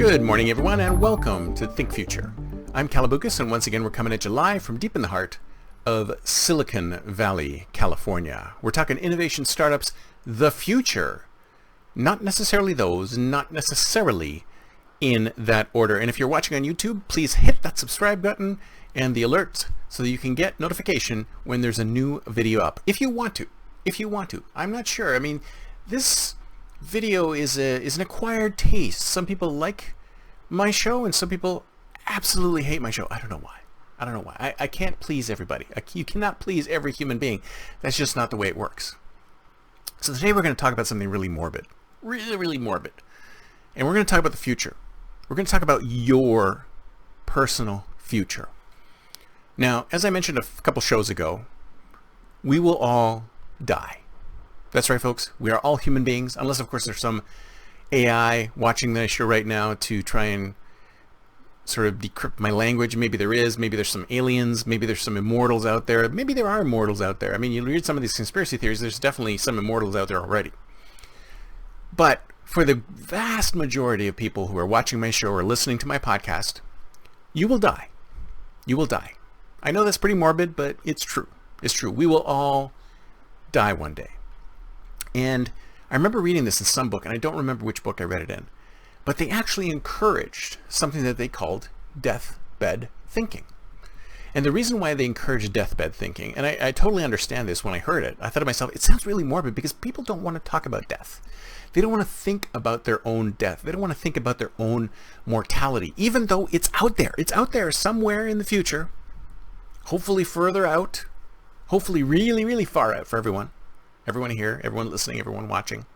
Good morning, everyone, and welcome to Think Future. I'm Calabucas, and once again, we're coming at you live from deep in the heart of Silicon Valley, California. We're talking innovation startups, the future. Not necessarily those, not necessarily in that order. And if you're watching on YouTube, please hit that subscribe button and the alerts so that you can get notification when there's a new video up. If you want to. I'm not sure. I mean, this video is an acquired taste. Some people like my show and some people absolutely hate my show. I don't know why. I can't please everybody. You cannot please every human being. That's just not the way it works. So today we're going to talk about something really morbid. Really morbid. And we're going to talk about the future. We're going to talk about your personal future. Now, as I mentioned a couple shows ago, we will all die. That's right, folks. We are all human beings, unless, of course, there's some AI watching the show right now to try and sort of decrypt my language. Maybe there is. Maybe there's some aliens. Maybe there's some immortals out there. Maybe there are immortals out there. I mean, you read some of these conspiracy theories, there's definitely some immortals out there already. But for the vast majority of people who are watching my show or listening to my podcast, you will die. You will die. I know that's pretty morbid, but it's true. It's true. We will all die one day. And I remember reading this in some book, and I don't remember which book I read it in, but they actually encouraged something that they called deathbed thinking. And the reason why they encouraged deathbed thinking, and I totally understand this when I heard it, I thought to myself, it sounds really morbid because people don't want to talk about death. They don't want to think about their own death. They don't want to think about their own mortality, even though it's out there. It's out there somewhere in the future, hopefully further out, hopefully really, really far out for everyone. Everyone here, everyone listening, everyone watching.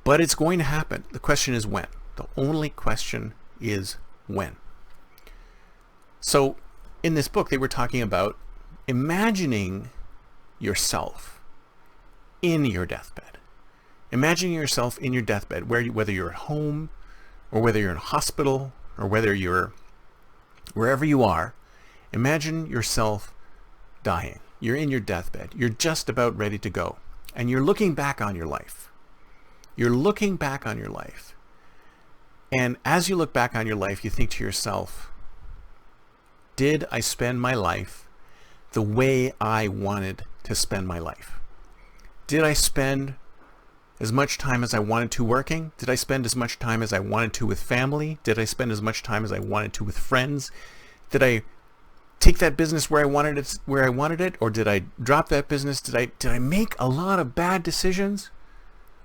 But it's going to happen. The question is when. The only question is when. So in this book, they were talking about imagining yourself in your deathbed. Imagining yourself in your deathbed, whether you're at home or whether you're in a hospital or whether you're wherever you are, imagine yourself dying. You're in your deathbed. You're just about ready to go. And you're looking back on your life. You're looking back on your life. And as you look back on your life, you think to yourself, did I spend my life the way I wanted to spend my life? Did I spend as much time as I wanted to working? Did I spend as much time as I wanted to with family? Did I spend as much time as I wanted to with friends? Did I take that business where I wanted it, or did I drop that business? Did I make a lot of bad decisions,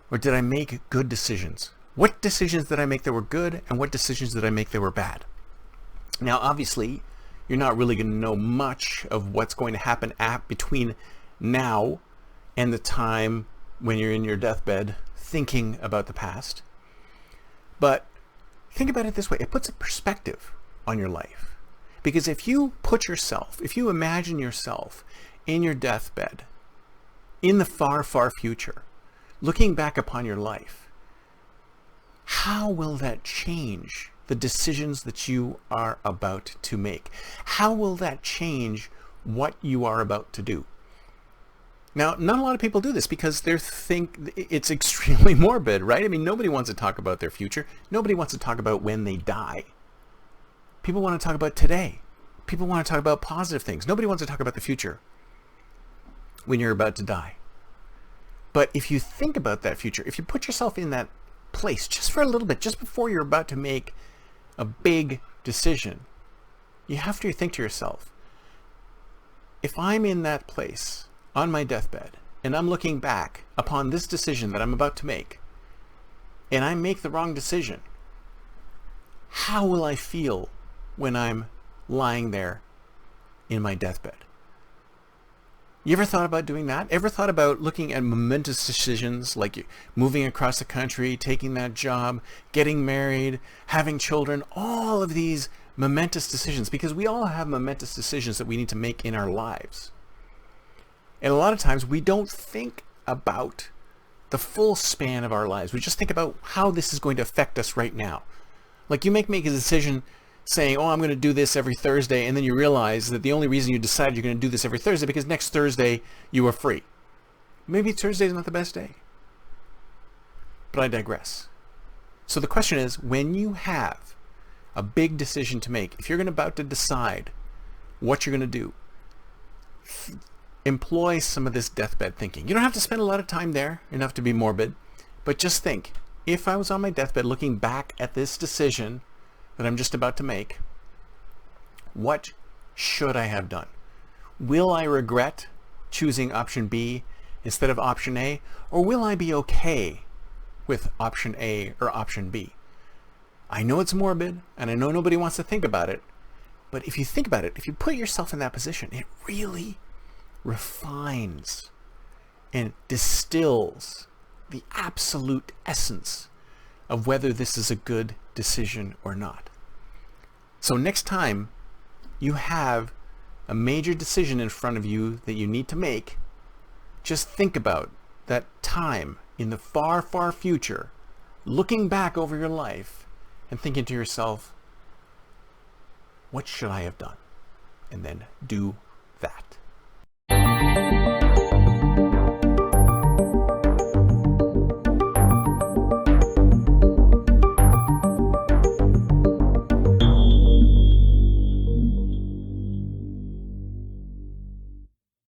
or did I make good decisions? What decisions did I make that were good, and what decisions did I make that were bad? Now, obviously, you're not really going to know much of what's going to happen between now and the time when you're in your deathbed thinking about the past. But think about it this way. It puts a perspective on your life. Because if you imagine yourself in your deathbed, in the far, far future, looking back upon your life, how will that change the decisions that you are about to make? How will that change what you are about to do? Now, not a lot of people do this because they think it's extremely morbid, right? I mean, nobody wants to talk about their future. Nobody wants to talk about when they die. People want to talk about today. People want to talk about positive things. Nobody wants to talk about the future when you're about to die. But if you think about that future, if you put yourself in that place just for a little bit, just before you're about to make a big decision, you have to think to yourself, if I'm in that place on my deathbed and I'm looking back upon this decision that I'm about to make and I make the wrong decision, how will I feel when I'm lying there in my deathbed? You ever thought about doing that? Ever thought about looking at momentous decisions like moving across the country, taking that job, getting married, having children, all of these momentous decisions? Because we all have momentous decisions that we need to make in our lives. And a lot of times we don't think about the full span of our lives. We just think about how this is going to affect us right now. Like you make a decision saying, oh, I'm going to do this every Thursday, and then you realize that the only reason you decided you're going to do this every Thursday because next Thursday you are free. Maybe Thursday is not the best day. But I digress. So the question is, when you have a big decision to make, if you're about to decide what you're going to do, employ some of this deathbed thinking. You don't have to spend a lot of time there, enough to be morbid, but just think, if I was on my deathbed looking back at this decision that I'm just about to make, what should I have done? Will I regret choosing option B instead of option A, or will I be okay with option A or option B? I know it's morbid, and I know nobody wants to think about it, but if you think about it, if you put yourself in that position, it really refines and distills the absolute essence of whether this is a good decision or not. So next time you have a major decision in front of you that you need to make, just think about that time in the far, far future, looking back over your life and thinking to yourself, what should I have done? And then do that.